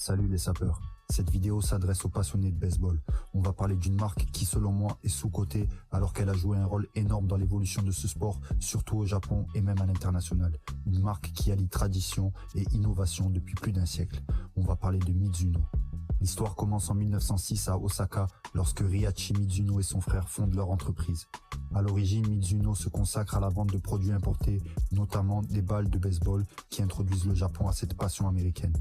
Salut les sapeurs, cette vidéo s'adresse aux passionnés de baseball. On va parler d'une marque qui selon moi est sous-cotée alors qu'elle a joué un rôle énorme dans l'évolution de ce sport, surtout au Japon et même à l'international. Une marque qui allie tradition et innovation depuis plus d'un siècle. On va parler de Mizuno. L'histoire commence en 1906 à Osaka lorsque Ryachi Mizuno et son frère fondent leur entreprise. À l'origine, Mizuno se consacre à la vente de produits importés, notamment des balles de baseball qui introduisent le Japon à cette passion américaine.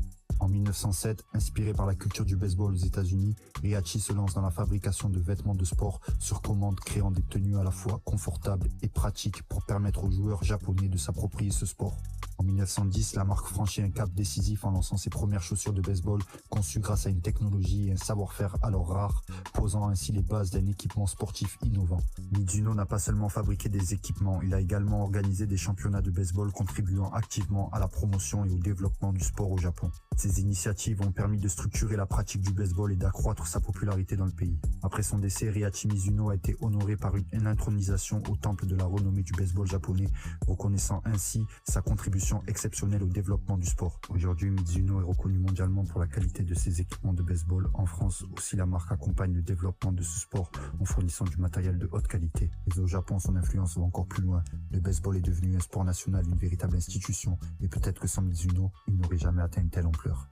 En 1907, inspiré par la culture du baseball aux États-Unis, Ryachi se lance dans la fabrication de vêtements de sport sur commande, créant des tenues à la fois confortables et pratiques pour permettre aux joueurs japonais de s'approprier ce sport. En 1910, la marque franchit un cap décisif en lançant ses premières chaussures de baseball conçues grâce à une technologie et un savoir-faire alors rares, posant ainsi les bases d'un équipement sportif innovant. Mizuno n'a pas seulement fabriqué des équipements, il a également organisé des championnats de baseball contribuant activement à la promotion et au développement du sport au Japon. Ces initiatives ont permis de structurer la pratique du baseball et d'accroître sa popularité dans le pays. Après son décès, Ryachi Mizuno a été honoré par une intronisation au temple de la renommée du baseball japonais, reconnaissant ainsi sa contribution exceptionnelle au développement du sport. Aujourd'hui, Mizuno est reconnu mondialement pour la qualité de ses équipements de baseball. En France aussi, la marque accompagne le développement de ce sport en fournissant du matériel de haute qualité. Mais au Japon, son influence va encore plus loin. Le baseball est devenu un sport national, une véritable institution. Et peut-être que sans Mizuno, il n'aurait jamais atteint une telle ampleur.